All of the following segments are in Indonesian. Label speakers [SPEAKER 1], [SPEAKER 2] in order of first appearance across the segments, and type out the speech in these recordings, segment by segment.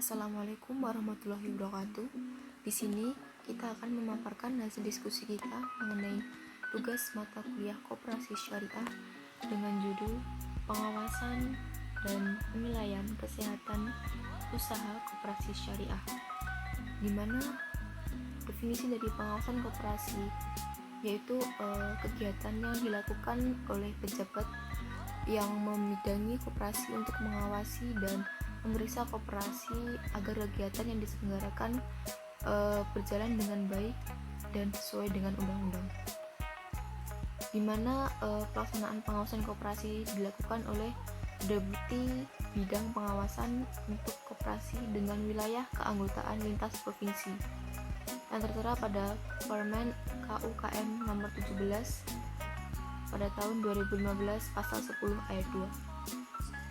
[SPEAKER 1] Assalamualaikum warahmatullahi wabarakatuh. Di sini kita akan memaparkan hasil diskusi kita mengenai tugas mata kuliah Koperasi Syariah dengan judul Pengawasan dan Penilaian Kesehatan Usaha Koperasi Syariah, di mana definisi dari pengawasan koperasi yaitu kegiatan yang dilakukan oleh pejabat yang membidangi koperasi untuk mengawasi dan memeriksa koperasi agar kegiatan yang diselenggarakan berjalan dengan baik dan sesuai dengan undang-undang, di mana pelaksanaan pengawasan koperasi dilakukan oleh Deputi Bidang Pengawasan untuk Koperasi dengan wilayah keanggotaan lintas provinsi yang tertera pada Permen KUKM nomor 17 pada tahun 2015 pasal 10 ayat 2,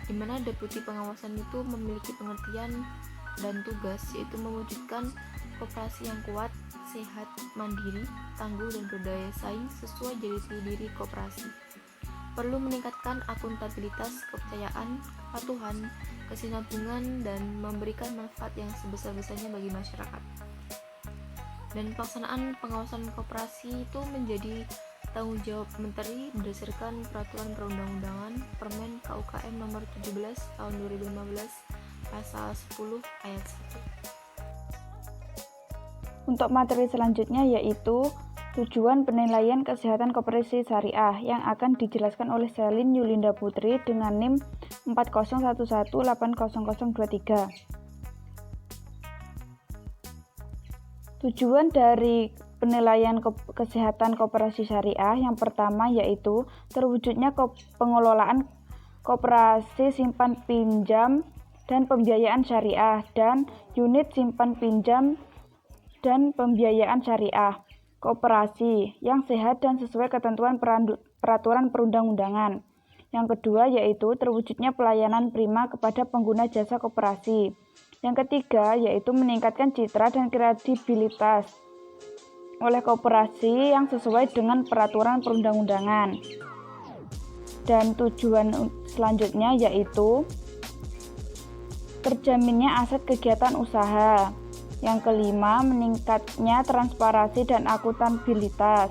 [SPEAKER 1] di mana deputi pengawasan itu memiliki pengertian dan tugas yaitu mewujudkan koperasi yang kuat, sehat, mandiri, tangguh dan berdaya saing sesuai jati diri koperasi. Perlu meningkatkan akuntabilitas, kepercayaan, kepatuhan, kesinambungan dan memberikan manfaat yang sebesar-besarnya bagi masyarakat. Dan pelaksanaan pengawasan koperasi itu menjadi tanggung jawab Menteri berdasarkan peraturan perundang-undangan Permen KUKM nomor 17 tahun 2015 pasal 10 ayat 1.
[SPEAKER 2] Untuk materi selanjutnya yaitu tujuan penilaian kesehatan koperasi syariah yang akan dijelaskan oleh Selin Yulinda Putri dengan NIM 401180023. Tujuan dari penilaian kesehatan koperasi syariah yang pertama yaitu terwujudnya pengelolaan koperasi simpan pinjam dan pembiayaan syariah dan unit simpan pinjam dan pembiayaan syariah koperasi yang sehat dan sesuai ketentuan peraturan perundang-undangan. Yang kedua yaitu terwujudnya pelayanan prima kepada pengguna jasa koperasi. Yang ketiga yaitu meningkatkan citra dan kredibilitas oleh koperasi yang sesuai dengan peraturan perundang-undangan. Dan tujuan selanjutnya yaitu terjaminnya aset kegiatan usaha. Yang kelima, meningkatnya transparansi dan akuntabilitas.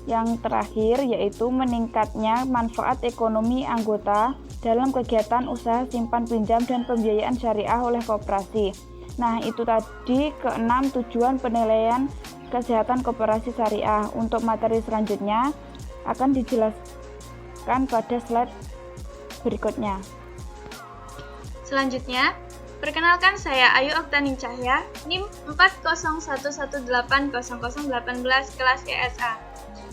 [SPEAKER 2] Yang terakhir yaitu meningkatnya manfaat ekonomi anggota dalam kegiatan usaha simpan pinjam dan pembiayaan syariah oleh koperasi. Nah, itu tadi keenam tujuan penilaian kesehatan koperasi syariah. Untuk materi selanjutnya akan dijelaskan pada slide berikutnya.
[SPEAKER 3] Selanjutnya, perkenalkan saya Ayu Oktani Cahya, NIM 401180018 kelas ESA.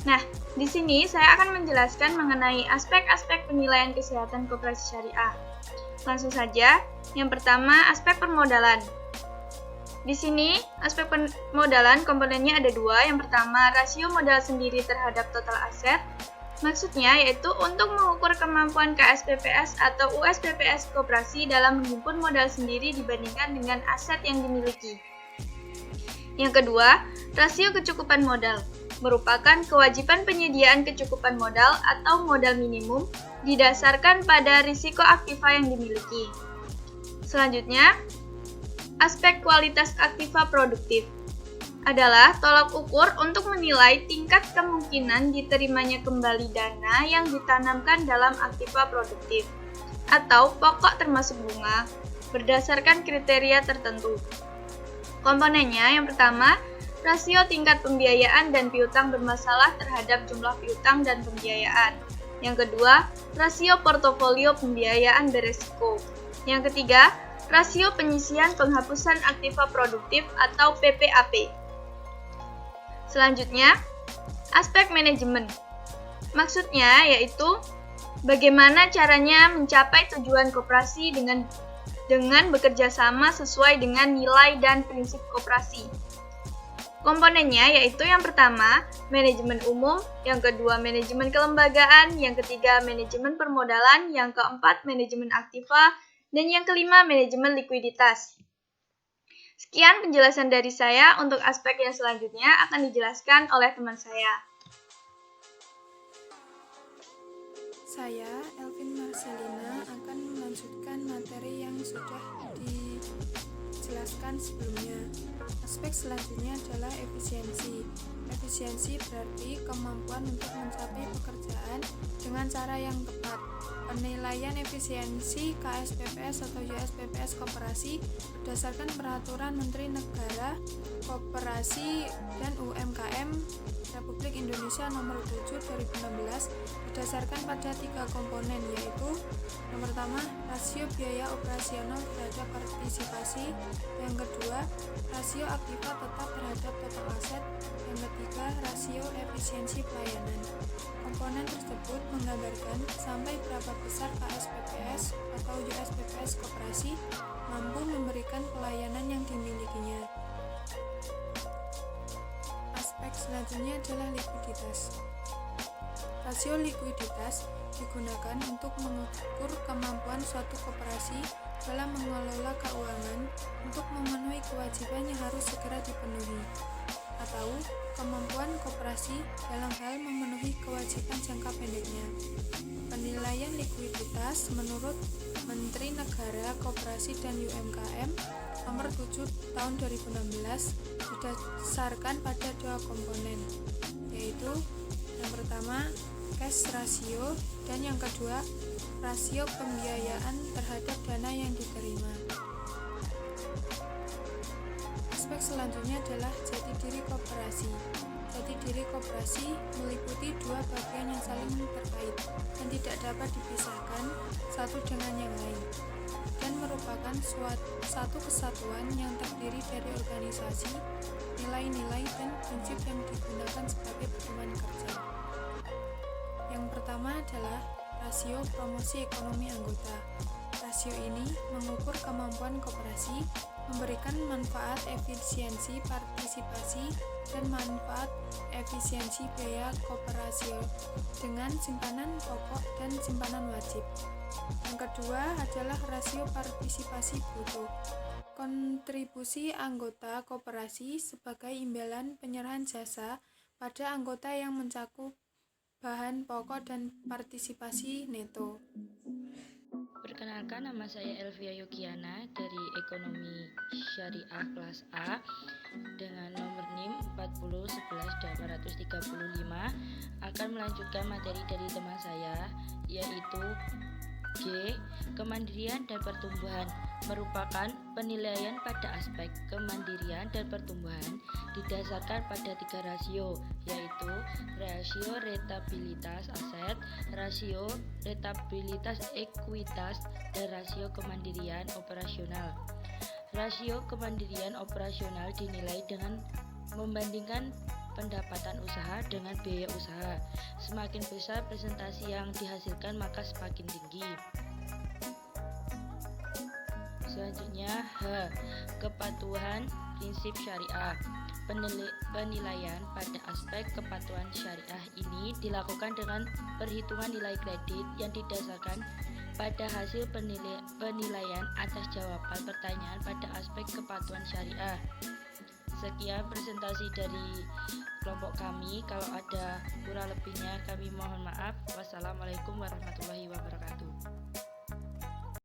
[SPEAKER 3] Nah, di sini saya akan menjelaskan mengenai aspek-aspek penilaian kesehatan koperasi syariah. Langsung saja, yang pertama aspek permodalan. Di sini, aspek permodalan komponennya ada dua. Yang pertama, rasio modal sendiri terhadap total aset. Maksudnya yaitu untuk mengukur kemampuan KSPPS atau USPPS koperasi dalam menghimpun modal sendiri dibandingkan dengan aset yang dimiliki. Yang kedua, rasio kecukupan modal merupakan kewajiban penyediaan kecukupan modal atau modal minimum didasarkan pada risiko aktiva yang dimiliki. Selanjutnya, aspek kualitas aktiva produktif adalah tolak ukur untuk menilai tingkat kemungkinan diterimanya kembali dana yang ditanamkan dalam aktiva produktif atau pokok termasuk bunga berdasarkan kriteria tertentu. Komponennya yang pertama, rasio tingkat pembiayaan dan piutang bermasalah terhadap jumlah piutang dan pembiayaan. Yang kedua, rasio portofolio pembiayaan beresiko. Yang ketiga, rasio penyisian penghapusan aktiva produktif atau PPAP. Selanjutnya, aspek manajemen. Maksudnya yaitu bagaimana caranya mencapai tujuan koperasi dengan bekerja sama sesuai dengan nilai dan prinsip koperasi. Komponennya yaitu yang pertama, manajemen umum, yang kedua manajemen kelembagaan, yang ketiga manajemen permodalan, yang keempat manajemen aktiva, dan yang kelima manajemen likuiditas. Sekian penjelasan dari saya. Untuk aspek yang selanjutnya akan dijelaskan oleh teman saya.
[SPEAKER 4] Saya, Elvin Marcelina, akan melanjutkan materi yang sudah jelaskan sebelumnya. Aspek selanjutnya adalah efisiensi. Efisiensi berarti kemampuan untuk mencapai pekerjaan dengan cara yang tepat. Penilaian efisiensi KSPPS atau USPPS Koperasi berdasarkan Peraturan Menteri Negara Koperasi dan UMKM Republik Indonesia Nomor 7 2016 berdasarkan pada 3 komponen, yaitu yang pertama, rasio biaya operasional terhadap partisipasi, yang kedua, rasio aktiva tetap terhadap total aset, yang ketiga, rasio efisiensi pelayanan. Komponen tersebut menggambarkan sampai berapa besar KSPPS atau USPPS Koperasi mampu memberikan pelayanan yang dimilikinya. Aspek selanjutnya adalah likuiditas. Rasio likuiditas digunakan untuk mengukur kemampuan suatu koperasi dalam mengelola keuangan untuk memenuhi kewajiban yang harus segera dipenuhi, atau kemampuan koperasi dalam hal memenuhi kewajiban jangka pendeknya. Penilaian likuiditas menurut Menteri Negara Koperasi dan UMKM Nomor 7 Tahun 2016 didasarkan pada 2 komponen, yaitu yang pertama cash ratio dan yang kedua rasio pembiayaan terhadap dana yang diterima. Aspek selanjutnya adalah jati diri koperasi. Jati diri koperasi meliputi 2 bagian yang saling terkait dan tidak dapat dipisahkan satu dengan yang lain, dan merupakan satu kesatuan yang terdiri dari organisasi, nilai-nilai, dan prinsip yang digunakan sebagai pedoman kerja. Yang pertama adalah rasio promosi ekonomi anggota. Rasio ini mengukur kemampuan koperasi memberikan manfaat efisiensi partisipasi dan manfaat efisiensi biaya koperasi dengan simpanan pokok dan simpanan wajib. Yang kedua adalah rasio partisipasi bruto. Kontribusi anggota koperasi sebagai imbalan penyerahan jasa pada anggota yang mencakup bahan pokok dan partisipasi neto.
[SPEAKER 5] Perkenalkan, nama saya Elvia Yogiana dari Ekonomi Syariah kelas A dengan nomor NIM 4011835 akan melanjutkan materi dari teman saya, yaitu G. Kemandirian dan pertumbuhan merupakan penilaian pada aspek kemandirian dan pertumbuhan didasarkan pada 3 rasio, yaitu rasio rentabilitas aset, rasio rentabilitas ekuitas, dan rasio kemandirian operasional. Rasio kemandirian operasional dinilai dengan membandingkan pendapatan usaha dengan biaya usaha. Semakin besar presentasi yang dihasilkan, maka semakin tinggi. Selanjutnya H. Kepatuhan prinsip syariah. Penilaian pada aspek kepatuhan syariah ini dilakukan dengan perhitungan nilai kredit yang didasarkan pada hasil penilaian atas jawaban pertanyaan pada aspek kepatuhan syariah. Sekian presentasi dari kelompok kami. Kalau ada kurang lebihnya kami mohon maaf. Wassalamualaikum warahmatullahi wabarakatuh.